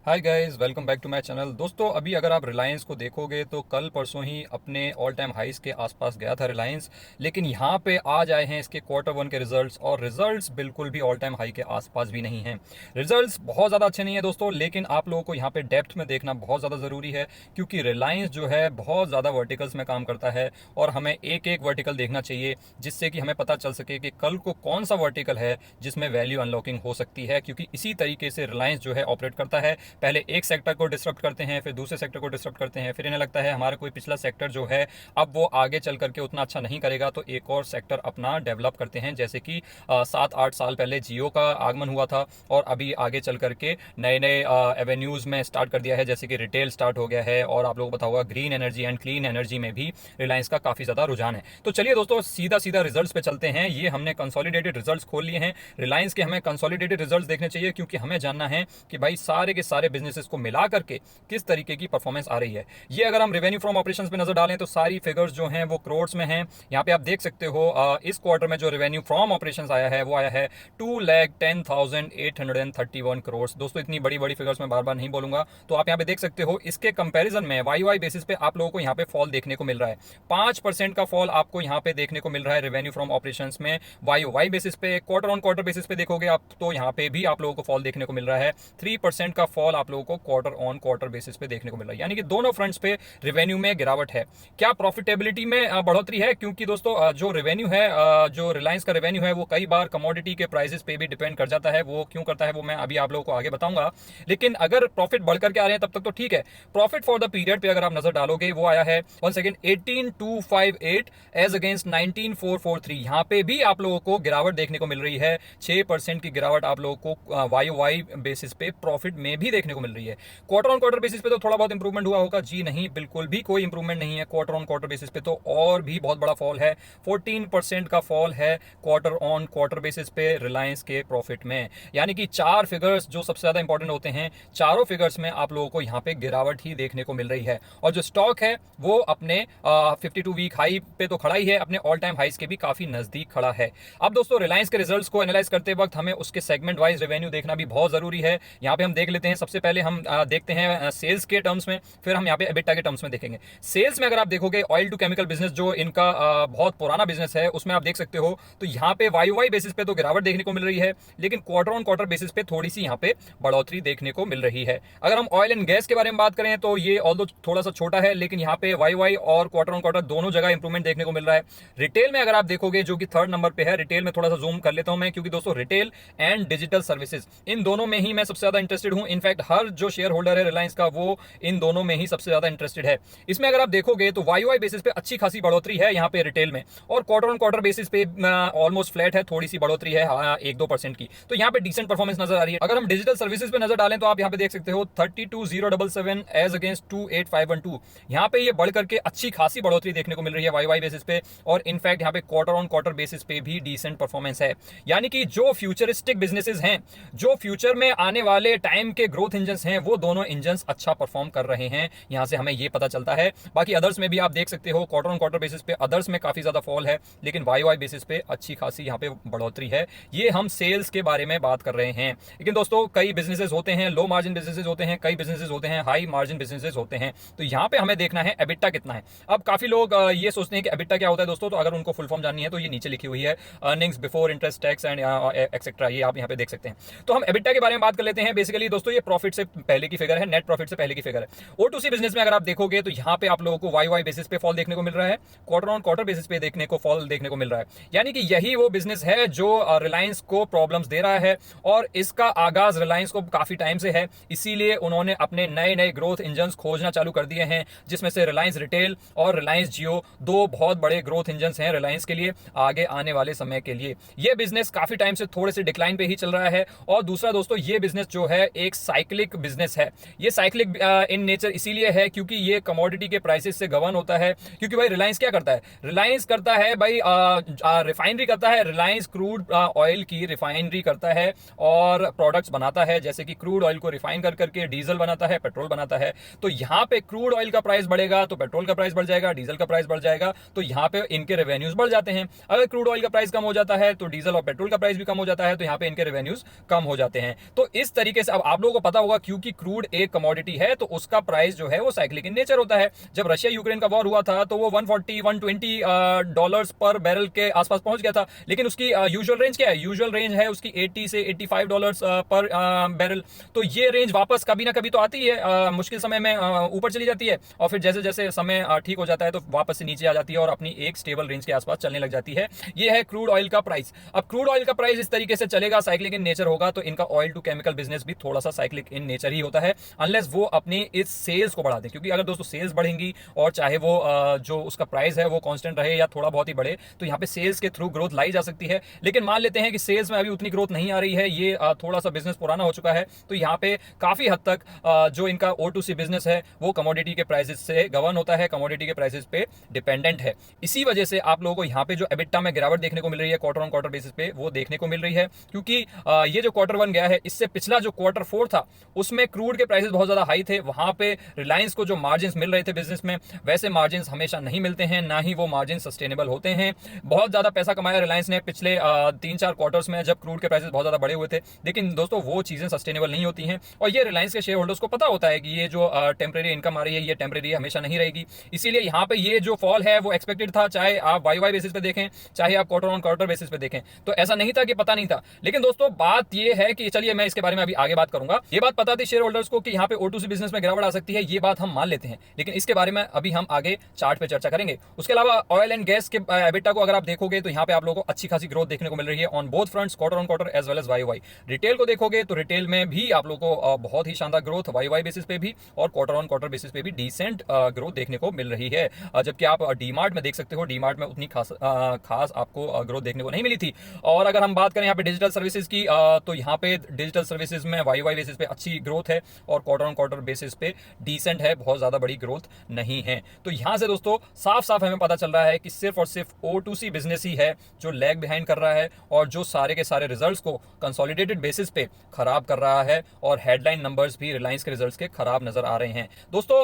Hi guys, welcome back to my channel. दोस्तों, अभी अगर आप रिलायंस को देखोगे तो कल परसों ही अपने ऑल टाइम हाइस के आसपास गया था रिलायंस। लेकिन यहाँ पे आज आए हैं इसके क्वार्टर वन के रिजल्ट्स, और रिजल्ट्स बिल्कुल भी ऑल टाइम हाई के आसपास भी नहीं हैं। रिजल्ट्स बहुत ज़्यादा अच्छे नहीं है दोस्तों, लेकिन आप लोगों को यहाँ पे डेप्थ में देखना बहुत ज़्यादा ज़रूरी है, क्योंकि रिलायंस जो है बहुत ज़्यादा वर्टिकल्स में काम करता है और हमें एक एक वर्टिकल देखना चाहिए, जिससे कि हमें पता चल सके कि कल को कौन सा वर्टिकल है जिसमें वैल्यू अनलॉकिंग हो सकती है। क्योंकि इसी तरीके से रिलायंस जो है ऑपरेट करता है। पहले एक सेक्टर को डिस्टर्ब करते हैं, फिर दूसरे सेक्टर को डिस्टर्ब करते हैं, फिर इन्हें लगता है हमारा कोई पिछला सेक्टर जो है अब वो आगे चल करके उतना अच्छा नहीं करेगा, तो एक और सेक्टर अपना डेवलप करते हैं। जैसे कि 7-8 साल पहले जियो का आगमन हुआ था, और अभी आगे चल करके नए नए एवेन्यूज़ में स्टार्ट कर दिया है, जैसे कि रिटेल स्टार्ट हो गया है। और आप लोगों को पता होगा green energy and clean energy में भी रिलायंस का काफ़ी ज़्यादा रुझान है। तो चलिए दोस्तों, सीधा सीधा रिजल्ट्स पे चलते हैं। ये हमने कंसोलिडेटेड रिजल्ट्स खोल लिए हैं रिलायंस के। हमें कंसोलिडेटेड रिजल्ट्स देखने चाहिए, क्योंकि हमें जानना है कि भाई सारे के सारे बिजनेसेस को मिला करके किस तरीके की परफॉर्मेंस आ रही है। ये अगर हम रेवेन्यू फ्रॉम ऑपरेशंस पे नजर डालें तो सारी फिगर्स जो हैं वो करोड्स में हैं। यहाँ पे आप देख सकते हो इस क्वार्टर में जो रेवेन्यू फ्रॉम ऑपरेशंस आया है वो आया है 2,10,831 करोड़। दोस्तों, इतनी बड़ी बड़ी फिगर्स में बार बार नहीं बोलूंगा, तो आप यहाँ पे देख सकते हो। इसके कंपैरिजन में वाई वाई बेसिस पे आप लोगों को यहाँ पे फॉल देखने को मिल रहा है। 5% का फॉल आपको यहाँ पे देखने को मिल रहा है रेवेन्यू फ्रॉम ऑपरेशंस में। वाई वाई बेसिस पे, क्वार्टर ऑन क्वार्टर बेसिस पे देखोगे आप तो यहाँ पे भी आप लोगों को फॉल देखने को मिल रहा है। 3% का फॉल आप लोगों को क्वार्टर ऑन क्वार्टर बेसिस पे देखने को मिल रहा है। यानी कि दोनों फ्रंट्स पे रेवेन्यू में गिरावट है। क्या प्रॉफिटेबिलिटी में बढ़ोतरी है? क्योंकि दोस्तों जो रेवेन्यू है, जो रिलायंस का रेवेन्यू है, वो कई बार कमोडिटी के प्राइसेस पे भी डिपेंड कर जाता है। वो क्यों करता है वो मैं अभी आप लोगों को आगे बताऊंगा। लेकिन अगर प्रॉफिट बढ़कर के आ रहे हैं तब तक तो ठीक है। प्रॉफिट फॉर द पीरियड पे अगर आप नजर डालोगे वो आया है वन सेकेंड 18,258 एज अगेंस्ट 19,443। यहाँ पे भी आप लोगों को गिरावट देखने को मिल रही है। 6% की गिरावट आप लोगों को वाई वाई बेसिस पे प्रॉफिट में भी देखने को मिल रही है। क्वार्टर ऑन क्वार्टर बेसिस पे तो थोड़ा बहुत इंप्रूवमेंट हुआ होगा, जी नहीं, बिल्कुल भी कोई इंप्रूवमेंट नहीं है। क्वार्टर ऑन क्वार्टर बेसिस पे तो और भी बहुत बड़ा फॉल है। 14% का फॉल है क्वार्टर ऑन क्वार्टर बेसिस पे रिलायंस के प्रॉफिट में। यानी कि चार फिगर्स जो सबसे ज्यादा इंपॉर्टेंट होते हैं, चारों फिगर्स में आप लोगों को यहाँ पे गिरावट ही देखने को मिल रही है। और जो स्टॉक है वो अपने 52 वीक हाई पे तो खड़ा ही है, अपने ऑल टाइम हाइस के भी काफी नजदीक खड़ा है। अब दोस्तों, रिलायंस के रिजल्ट्स को एनालाइज करते वक्त हमें उसके सेगमेंट वाइज रेवेन्यू देखना भी बहुत जरूरी है। यहाँ पे हम देख लेते हैं। सबसे पहले हम देखते हैं सेल्स के टर्म्स में, फिर हम यहाँ पे एबिटा के टर्म्स में देखेंगे। सेल्स में अगर आप देखोगे ऑयल टू केमिकल बिजनेस जो इनका बहुत पुराना बिजनेस है, उसमें आप देख सकते हो तो यहाँ पे वाई वाई बेसिस पे तो गिरावट देखने को मिल रही है, लेकिन क्वार्टर ऑन क्वार्टर बेसिस पे थोड़ी सी यहाँ पे बढ़ोतरी देखने को मिल रही है। अगर हम ऑयल एंड गैस के बारे में बात करें तो ये ऑल्दो थोड़ा सा छोटा है, लेकिन यहाँ पे वाई वाई और क्वार्टर ऑन क्वार्टर दोनों जगह इंप्रूवमेंट देखने को मिल रहा है। रिटेल में अगर आप देखोगे जो कि थर्ड नंबर पे है, रिटेल में थोड़ा सा जूम कर लेता हूं मैं, क्योंकि दोस्तों retail and digital services in दोनों में ही मैं सबसे ज्यादा इंटरेस्टेड हूं। इनफैक्ट हर जो शेयर होल्डर है रिलायंस का वो इन दोनों में ही सबसे ज्यादा इंटरेस्टेड है। इसमें अगर आप देखोगे तो वाई वाई बेसिस पे अच्छी खासी बढ़ोतरी है यहाँ पे रिटेल में, और क्वार्टर ऑन क्वार्टर बेसिस पे ऑलमोस्ट फ्लैट है, थोड़ी सी बढ़ोतरी है 1-2% की। तो यहाँ पे डिसेंट परफॉर्मेंस नजर आ रही है। अगर हम डिजिटल सर्विसेज पे नजर डालें तो आप यहाँ पे देख सकते हो 32,077 एज अगेंस्ट 28,512। यहाँ पे ये बढ़ करके अच्छी खासी बढ़ोतरी देखने को मिल रही है वाई वाई बेसिस पे, और इनफैक्ट यहाँ पे क्वार्टर ऑन क्वार्टर बेसिस पे भी डिसेंट परफॉर्मेंस है। यानी कि जो फ्यूचरिस्टिक बिजनेसेस हैं, जो फ्यूचर में आने वाले टाइम के ग्रोथ इंजन हैं, वो दोनों इंजन अच्छा परफॉर्म कर रहे हैं। यहां से हमें ये पता चलता है। बाकी अदर्स में भी आप देख सकते हो क्वार्टर ऑन क्वार्टर बेसिस पे अदर्स में काफी ज्यादा फॉल है, लेकिन वाई वाई बेसिस पे अच्छी खासी यहाँ पे बढ़ोतरी है। ये हम सेल्स के बारे में बात कर रहे हैं। लेकिन दोस्तों, कई बिजनेसेस होते हैं लो मार्जिन बिजनेसेस होते हैं, कई बिजनेसेस होते हैं हाई मार्जिन बिजनेसेस होते हैं। तो यहाँ पे हमें देखना है एबिटा कितना है। अब काफी लोग ये सोचते हैं कि एबिटा क्या होता है दोस्तों, तो अगर उनको फुल फॉर्म जाननी है तो ये नीचे लिखी हुई है, earnings before interest tax and etcetera, ये आप यहाँ पे देख सकते हैं। तो हम एबिटा के बारे में बात कर लेते हैं। बेसिकली दोस्तों, ये प्रॉफिट से पहले की फिगर है, नेट प्रॉफिट से पहले की फिगर है। O2C बिजनेस में अगर आप देखोगे तो यहाँ पे आप लोगों को वाई वाई बेसिस पे फॉल देखने को मिल रहा है, क्वार्टर ऑन क्वार्टर बेसिस पे देखने को फॉल देखने को मिल रहा है। यानी कि यही वो बिजनेस है जो रिलायंस को प्रॉब्लम्स दे रहा है, और इसका आगाज रिलायंस को काफी टाइम से है। इसीलिए उन्होंने अपने नए नए ग्रोथ इंजन खोजना चालू कर दिए हैं, जिसमें से रिलायंस रिटेल और रिलायंस जियो दो बहुत बड़े ग्रोथ इंजन हैं रिलायंस के लिए आगे आने वाले समय के लिए। ये बिजनेस काफी टाइम से थोड़े से डिक्लाइन पे ही चल रहा है। और दूसरा दोस्तों, ये बिजनेस जो है एक साइक्लिक बिजनेस है। ये साइक्लिक इन नेचर इसीलिए है क्योंकि ये कमोडिटी के प्राइसेस से गवर्न होता है। क्योंकि भाई रिलायंस क्या करता है, रिलायंस करता है भाई रिफाइनरी करता है, रिलायंस क्रूड ऑयल की रिफाइनरी करता है और प्रोडक्ट्स बनाता है, जैसे कि क्रूड ऑयल को रिफाइन कर करके डीजल बनाता है, पेट्रोल बनाता है। तो यहाँ पे क्रूड ऑयल का प्राइस बढ़ेगा तो पेट्रोल का प्राइस बढ़ जाएगा, डीजल का प्राइस बढ़ जाएगा, तो यहाँ पे इनके रेवेन्यूज बढ़ जाते हैं। अगर क्रूड ऑयल का प्राइस कम हो जाता है तो डीजल और पेट्रोल का प्राइस भी कम हो जाता है, तो यहाँ पे इनके रेवेन्यूज कम हो जाते हैं। तो इस तरीके से अब आप लोगों को पता होगा क्योंकि क्रूड एक कमोडिटी है तो उसका प्राइस जो है वो साइक्लिक इन नेचर होता है। जब रशिया यूक्रेन का वॉर हुआ था तो वो 140 120 डॉलर्स पर बैरल के आसपास पहुंच गया था, लेकिन उसकी यूजुअल रेंज क्या है? यूजुअल रेंज है उसकी 80 से 85 डॉलर्स पर बैरल। तो ये रेंज वापस कभी ना कभी तो आती है, मुश्किल समय में ऊपर चली जाती है और फिर जैसे जैसे समय ठीक हो जाता है तो वापस से नीचे आ जाती है और अपनी एक स्टेबल रेंज के आसपास चलने लग जाती है। ये है क्रूड ऑयल का प्राइस। अब क्रूड ऑयल का प्राइस इस तरीके से चलेगा, साइक्लिक इन नेचर होगा, तो इनका ऑयल टू केमिकल बिजनेस भी थोड़ा सा साइक्लिक इन नेचर ही होता है, अनलेस वो अपनी इस सेल्स को बढ़ा दें। क्योंकि अगर दोस्तों सेल्स बढ़ेंगी और चाहे वो जो उसका प्राइस है वो कांस्टेंट रहे या थोड़ा बहुत ही बढ़े, तो यहाँ पे सेल्स के थ्रू ग्रोथ लाई जा सकती है। लेकिन मान लेते हैं कि सेल्स में अभी उतनी ग्रोथ नहीं आ रही है, ये थोड़ा सा बिजनेस पुराना हो चुका है, तो यहाँ पे काफी हद तक जो इनका O2C बिजनेस है वो कमोडिटी के प्राइसेस से गवर्न होता है, कमोडिटी के प्राइसेस पे डिपेंडेंट है। इसी वजह से आप लोगों को यहाँ पे जो एबिटा में गिरावट देखने को मिल रही है क्वार्टर ऑन क्वार्टर बेसिस पे, वो देखने को मिल रही है। क्योंकि ये जो Q1 गया है, इससे पिछला जो Q4 था उसमें क्रूड के प्राइसेस बहुत ज्यादा हाई थे। वहां पे रिलायंस को जो मार्जिन मिल रहे थे बिजनेस में, वैसे मार्जिन हमेशा नहीं मिलते हैं, ना ही वो मार्जिन सस्टेनेबल होते हैं। बहुत ज्यादा पैसा कमाया रिलायंस ने पिछले 3-4 क्वार्टर्स में, जब क्रूड के प्राइसेस बहुत ज्यादा बढ़े हुए थे। लेकिन दोस्तों वो चीजें सस्टेनेबल नहीं होती हैं और ये रिलायंस के शेयर होल्डर्स को पता होता है कि ये जो टेम्परेरी इनकम आ रही है ये टेम्परेरी हमेशा नहीं रहेगी। इसीलिए यहाँ पे ये जो फॉल है वो एक्सपेक्टेड था, चाहे आप वाई बेसिस पे देखें, चाहे आप क्वार्टर ऑन क्वार्टर बेसिस पे देखें। तो ऐसा नहीं था कि पता नहीं था। लेकिन दोस्तों बात ये है कि चलिए मैं इसके बारे में अभी आगे बात करूंगा। ये बात पता थी शेयर होल्डर्स को कि यहाँ पे O2C बिजनेस में गिरावट आ सकती है, ये बात हम मान लेते हैं, लेकिन इसके बारे में अभी हम आगे चार्ट पे चर्चा करेंगे। उसके अलावा ऑयल एंड गैस के एबिटा को अगर आप देखोगे तो यहाँ पे आप लोगों को अच्छी खासी ग्रोथ देखने को मिल रही है on both fronts, quarter on quarter as well as Y. Retail को देखोगे तो रिटेल में भी आप लोगों को बहुत ही शानदार ग्रोथ वाई बेसिस पे भी और क्वार्टर ऑन क्वार्टर बेसिस पे भी डिसेंट ग्रोथ देखने को मिल रही है। जबकि आप डीमार्ट में देख सकते हो, डीमार्ट में उतनी खास आपको ग्रोथ देखने को नहीं मिली थी। और अगर हम बात करें यहाँ पे डिजिटल सर्विसेज की, तो यहाँ पे डिजिटल सर्विसेज में वाई बेसिस पे अच्छी ग्रोथ है और क्वार्टर ऑन क्वार्टर बेसिस पे डिसेंट है, बहुत ज्यादा बड़ी ग्रोथ नहीं है। तो यहां से दोस्तों साफ साफ हमें पता चल रहा है कि सिर्फ और सिर्फ O2C बिजनेस ही है जो लैग बिहाइंड कर रहा है और जो सारे के सारे रिजल्ट्स को कंसोलिडेटेड बेसिस पे खराब कर रहा है। और हेडलाइन नंबर्स भी रिलायंस के रिजल्ट्स के खराब नजर आ रहे हैं। दोस्तों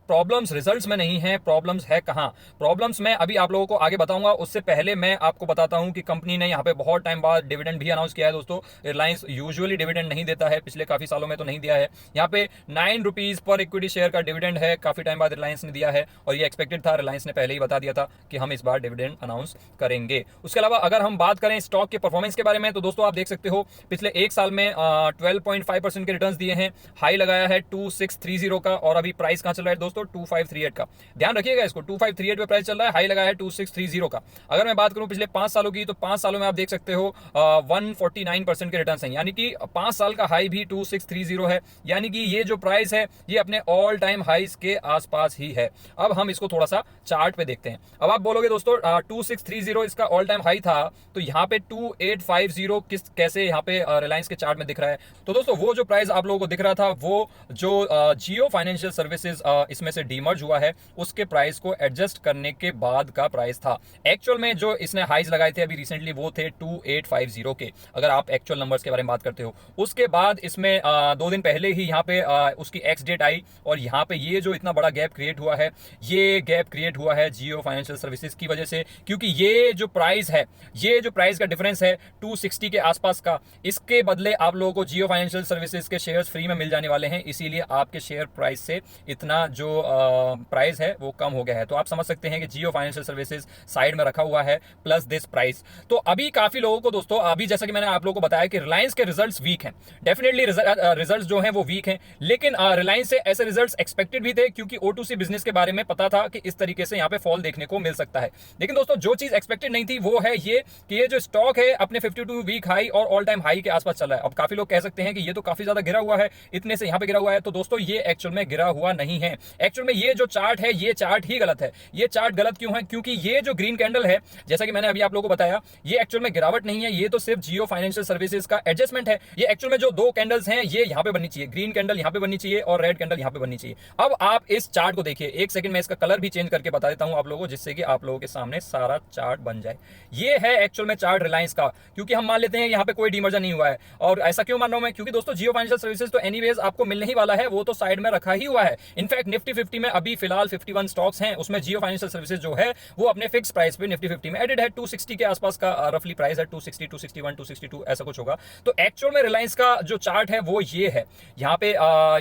प्रॉब्लम्स रिजल्ट्स में नहीं है, प्रॉब्लम्स है कहां? प्रॉब्लम्स मैं अभी आप लोगों को आगे बताऊंगा। उससे पहले मैं आपको बताता हूं कि कंपनी ने यहाँ पे बहुत टाइम बाद डिविडेंड भी अनाउंस किया है। दोस्तों रिलायंस यूजुअली डिविडेंड नहीं देता है, पिछले काफी सालों में तो नहीं दिया है। यहाँ पे 9 रुपीज पर इक्विटी शेयर का डिविडेंड है, काफी टाइम बाद रिलायंस ने दिया है और ये एक्सपेक्टेड था, रिलायंस ने पहले ही बता दिया था कि हम इस बार डिविडेंड अनाउंस करेंगे। उसके अलावा अगर हम बात करें स्टॉक के परफॉर्मेंस के बारे में, तो दोस्तों आप देख सकते हो पिछले एक साल में 12.5% के रिटर्न्स दिए हैं, हाई लगाया है 2630 का और अभी प्राइस कहां चल रहा है दोस्तों 2538 का। ध्यान रखिएगा इसको, 2538 पे प्राइस चल रहा है, हाई लगाया है 2630 का। अगर मैं बात करूं पिछले 5 सालों की, तो 5 सालों में आप देख सकते हो 149% के रिटर्न्स हैं, यानी कि 5 साल का हाई भी 2630 है, यानी कि ये जो प्राइस है ये अपने ऑल टाइम हाइस के आसपास ही है। अब हम इसको थोड़ा सा चार्ट पे देखते हैं। अब आप बोलोगे दोस्तों 2630 इसका ऑल टाइम हाई था, तो यहाँ पे 2850 कैसे यहाँ पे रिलायंस के चार्ट में दिख रहा है? तो दोस्तों वो जो प्राइस आप लोगों को दिख रहा था वो जो जियो फाइनेंशियल सर्विसेज इसमें से डीमर्ज हुआ है उसके प्राइस को एडजस्ट करने के बाद का प्राइस था। एक्चुअल में जो इसने हाइज लगाए थे अभी रिसेंटली वो थे 2850 के, अगर आप एक्चुअल नंबर्स के बारे में बात करते हो। उसके बाद इसमें 2 दिन पहले ही यहाँ पे उसकी एक्स डेट आई और यहाँ पे ये जो इतना बड़ा गैप क्रिएट हुआ है, ये गैप क्रिएट हुआ है जियो फाइनेंशियल सर्विसेज की वजह से। क्योंकि ये जो प्राइस है, ये जो प्राइस का डिफरेंस है 260 के आसपास का, इसके बदले आप लोगों को जियो फाइनेंशियल सर्विसेज के शेयर्स फ्री में मिल जाने वाले हैं, इसीलिए आपके शेयर प्राइस से इतना जो प्राइस है वो कम हो गया है। तो आप समझ सकते हैं कि जियो फाइनेंशियल सर्विसेज साइड में रखा हुआ है प्लस दिस प्राइस। तो अभी काफी लोगों को दोस्तों, अभी जैसा कि मैंने आप लोगों को बताया कि रिलायंस के रिजल्ट्स वीक हैं, डेफिनेटली रिजल्ट्स जो हैं वो वीक हैं, लेकिन रिलायंस से ऐसे रिजल्ट्स एक्सपेक्टेड भी थे क्योंकि O2C बिजनेस के बारे में पता था कि इस तरीके से यहाँ पे फॉल देखने को मिल सकता है। लेकिन दोस्तों जो चीज एक्सपेक्टेड नहीं थी वो है ये कि ये जो स्टॉक है अपने 52 वीक हाई और ऑल टाइम हाई के आसपास चल रहा है। अब काफी लोग कह सकते हैं कि ये तो काफी ज्यादा गिरा हुआ है, इतने से यहाँ पे गिरा हुआ है। तो दोस्तों ये एक्चुअल में गिरा हुआ नहीं है, एक्चुअल में ये जो चार्ट है ये चार्ट ही गलत है। ये चार्ट गलत क्यों है? क्योंकि ये जो ग्रीन कैंडल है, जैसा कि मैंने अभी आप लोगों को बताया, ये एक्चुअल में गिरावट नहीं है, ये तो सिर्फ जियो फाइनेंशियल सर्विसेज का एडजस्टमेंट है। ये एक्चुअल में जो 2 कैंडल्स हैं ये यहाँ पे बननी चाहिए, ग्रीन कैंडल यहाँ पे बननी चाहिए और रेड कैंडल यहाँ पे बननी चाहिए। अब आप इस चार्ट को देखिए, एक सेकंड में इसका कलर भी चेंज करके बता देता हूं आप लोगों को, जिससे कि आप लोगों के सामने सारा चार्ट बन जाए। ये है एक्चुअल में चार्ट रिलायंस का, क्योंकि हम मान लेते हैं यहाँ पे कोई डीमर्जर नहीं हुआ है। और ऐसा क्यों मान रहा हूं मैं? क्योंकि दोस्तों जियो फाइनेंशियल सर्विसेज तो एनीवेज आपको मिलने ही वाला है, वो तो साइड में रखा ही हुआ है। इनफैक्ट निफ्टी 50 में अभी फिलहाल 51 स्टॉक्स हैं, उसमें जियो फाइनेंशियल सर्विसेज जो है वो अपने फिक्स प्राइस पे निफ्टी 50 में एडेड है। 260 के आसपास का रफली प्राइस है, 260, 261, 262 ऐसा कुछ होगा। तो एक्चुअल में रिलायंस का जो चार्ट है वो ये है। यहाँ पे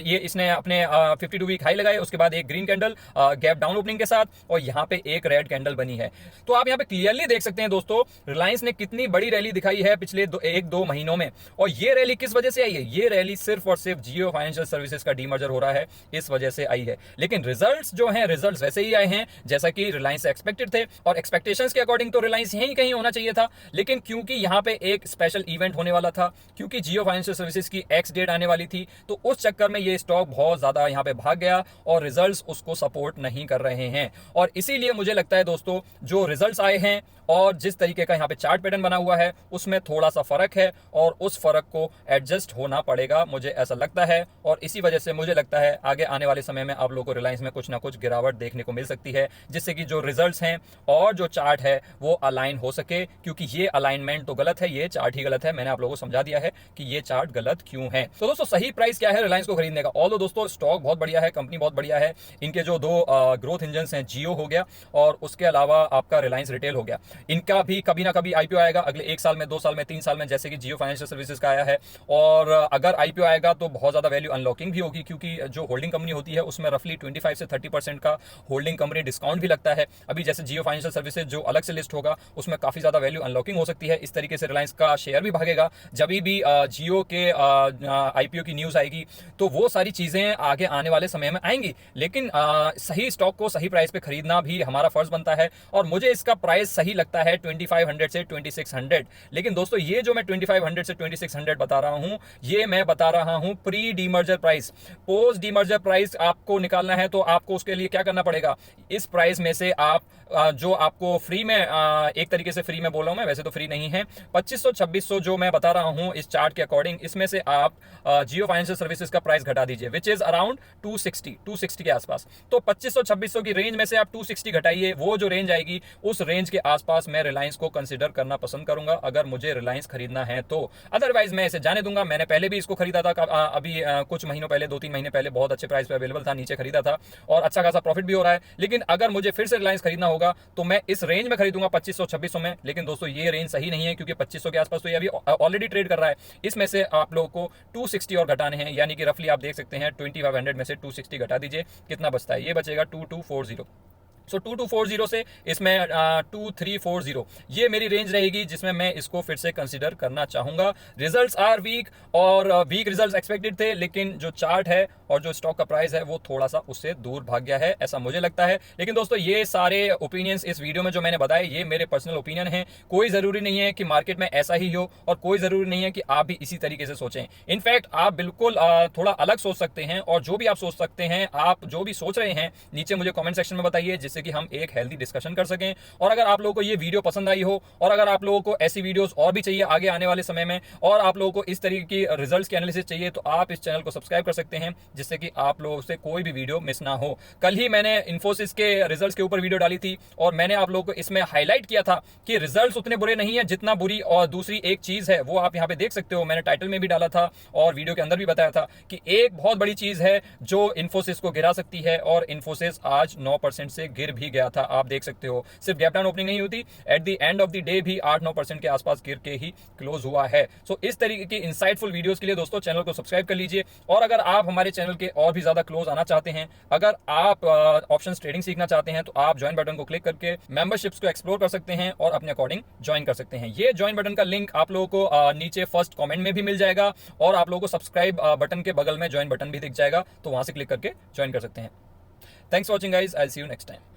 ये इसने अपने 52 वीक हाई लगाए, उसके बाद एक green candle gap down opening के साथ, और यहाँ पे एक रेड कैंडल बनी है। तो आप यहाँ पे क्लियरली देख सकते हैं दोस्तों, रिलायंस ने कितनी बड़ी रैली दिखाई है पिछले 1-2 महीनों में। और ये रैली किस वजह से आई है? ये रैली सिर्फ और सिर्फ जियो फाइनेंशियल सर्विसेज का डीमर्जर हो रहा है, इस वजह से आई है। लेकिन रिजल्ट्स जो हैं, रिजल्ट्स वैसे ही आए हैं जैसा कि रिलायंस से एक्सपेक्टेड थे, और एक्सपेक्टेशंस के अकॉर्डिंग तो रिलायंस यहीं कहीं होना चाहिए था। लेकिन क्योंकि यहाँ पे एक स्पेशल इवेंट होने वाला था, क्योंकि जियो फाइनेंशियल सर्विसेज की एक्स डेट आने वाली थी, तो उस चक्कर में ये स्टॉक बहुत ज्यादा यहाँ पे भाग गया और रिजल्ट्स उसको सपोर्ट नहीं कर रहे हैं। और इसीलिए मुझे लगता है दोस्तों, जो रिजल्ट्स आए हैं और जिस तरीके का यहाँ पे चार्ट पैटर्न बना हुआ है, उसमें थोड़ा सा फर्क है और उस फर्क को एडजस्ट होना पड़ेगा, मुझे ऐसा लगता है। और इसी वजह से मुझे लगता है आगे आने वाले समय में आप लोगों को रिलायंस में कुछ ना कुछ गिरावट देखने को मिल सकती है, जिससे कि जो रिजल्ट्स हैं और जो चार्ट है वो अलाइन हो सके। क्योंकि ये अलाइनमेंट तो गलत है, ये चार्ट ही गलत है। मैंने आप लोगों को समझा दिया है कि ये चार्ट गलत क्यों है। तो दोस्तों, सही प्राइस क्या है रिलायंस को खरीदने का? ऑल्दो दोस्तों, स्टॉक बहुत बढ़िया है, कंपनी बहुत बढ़िया है। इनके जो दो ग्रोथ इंजन हैं, जियो हो गया और उसके अलावा आपका रिलायंस रिटेल हो गया, इनका भी कभी ना कभी आईपीओ आएगा अगले 1 साल में, 2 साल में, 3 साल में, जैसे कि जियो फाइनेंशियल सर्विसेज का आया है। और अगर आईपीओ आएगा तो बहुत ज्यादा वैल्यू अनलॉकिंग भी होगी, क्योंकि जो होल्डिंग कंपनी होती है उसमें रफली 25 से 30% का होल्डिंग कंपनी डिस्काउंट भी लगता है। अभी जैसे जियो फाइनेंशियल सर्विसेज जो अलग से लिस्ट होगा, उसमें काफी ज्यादा वैल्यू अनलॉकिंग हो सकती है। इस तरीके से रिलायंस का शेयर भी भागेगा। जब भी जियो के आईपीओ की न्यूज आएगी तो वो सारी चीजें आगे आने वाले समय में आएंगी। लेकिन सही स्टॉक को सही प्राइस पे खरीदना भी हमारा फर्ज बनता है, और मुझे इसका प्राइस सही लगता है 2500 से 2600। लेकिन दोस्तों, ये जो मैं 2500 से 2600 बता रहा हूं, ये मैं बता रहा हूं pre demerger price. Post demerger price आपको निकालना है तो आपको उसके लिए क्या करना पड़ेगा? इस प्राइस में से आप जो आपको फ्री में, एक तरीके से फ्री में बोल रहा हूं मैं, वैसे तो फ्री नहीं है, 2500-2600 जो मैं बता रहा हूं इस चार्ट के अकॉर्डिंग, इसमें से आप जियो फाइनेंशियल सर्विसेज का प्राइस घटा दीजिए, विच इज अराउंड 260 के आसपास। तो 2500-2600 की रेंज में से आप 260 घटाइए, वो जो रेंज आएगी उस रेंज के आसपास मैं रिलायंस को कंसीडर करना पसंद करूंगा अगर मुझे रिलायंस खरीदना है तो। अदरवाइज मैं इसे जाने दूंगा। मैंने पहले भी इसको खरीदा था, अभी कुछ महीनों पहले, 2-3 महीने पहले बहुत अच्छे प्राइस पे अवेलेबल था, नीचे खरीदा था और अच्छा खासा प्रॉफिट भी हो रहा है। लेकिन अगर मुझे फिर से रिलायंस खरीदना होगा तो मैं इस रेंज में खरीदूंगा, 2500-2600 में। लेकिन दोस्तों, ये रेंज सही नहीं है, क्योंकि 2500 के आसपास तो ये अभी ऑलरेडी ट्रेड कर रहा है। इसमें से आप लोगों को 260 और घटाने हैं, यानी कि रफली आप देख सकते हैं 2500 में से 260 घटा दीजिए, कितना बचता है? ये बचेगा 2240। सो 2240 से इसमें 2340, ये मेरी रेंज रहेगी जिसमें मैं इसको फिर से कंसीडर करना चाहूंगा। रिजल्ट्स आर वीक और वीक रिजल्ट्स एक्सपेक्टेड थे, लेकिन जो चार्ट है और जो स्टॉक का प्राइस है वो थोड़ा सा उससे दूर भाग गया है, ऐसा मुझे लगता है। लेकिन दोस्तों, ये सारे ओपिनियंस इस वीडियो में जो मैंने बताए, ये मेरे पर्सनल ओपिनियन है। कोई जरूरी नहीं है कि मार्केट में ऐसा ही हो, और कोई जरूरी नहीं है कि आप भी इसी तरीके से सोचें। इनफैक्ट आप बिल्कुल थोड़ा अलग सोच सकते हैं, और जो भी आप सोच सकते हैं, आप जो भी सोच रहे हैं, नीचे मुझे कमेंट सेक्शन में बताइए, जिससे कि हम एक हेल्दी डिस्कशन कर सकें। और अगर आप लोगों को ये वीडियो पसंद आई हो, और अगर आप लोगों को ऐसी वीडियोस और भी चाहिए आगे आने वाले समय में, और आप लोगों को इस तरीके की रिजल्ट्स की एनालिसिस चाहिए, तो आप इस चैनल को सब्सक्राइब कर सकते हैं, जिससे कि आप लोगों से कोई भी वीडियो मिस ना हो। कल ही मैंने इन्फोसिस के रिजल्ट्स के ऊपर वीडियो डाली थी, और मैंने आप लोगों को इसमें हाईलाइट किया था कि रिजल्ट्स उतने बुरे नहीं है जितना बुरी और दूसरी एक चीज है, वो आप यहां पे देख सकते हो। मैंने टाइटल में भी डाला था और वीडियो के अंदर भी बताया था कि एक बहुत बड़ी चीज है जो इन्फोसिस को गिरा सकती है, और इन्फोसिस आज 9% से गिर भी गया था, आप देख सकते हो। सिर्फ गैप डाउन ओपनिंग नहीं होती, at the end of the day भी 8-9% के आसपास गिर के ही क्लोज हुआ है। सो इस तरीके की इंसाइटफुल वीडियोस के लिए दोस्तों चैनल को सब्सक्राइब कर लीजिए। और अगर आप हमारे चैनल के और भी ज्यादा क्लोज आना चाहते हैं, अगर आप ऑप्शंस ट्रेडिंग सीखना चाहते हैं, तो आप ज्वाइन बटन को क्लिक करके मेंबरशिप्स को एक्सप्लोर कर सकते हैं और अपने अकॉर्डिंग ज्वाइन कर सकते हैं। ये ज्वाइन बटन का लिंक आप लोगों को नीचे फर्स्ट कमेंट में भी मिल जाएगा, और आप लोगों को सब्सक्राइब बटन के बगल में ज्वाइन बटन भी दिख जाएगा, तो वहां से क्लिक करके ज्वाइन कर सकते हैं। Thanks for watching guys, I will see you next time.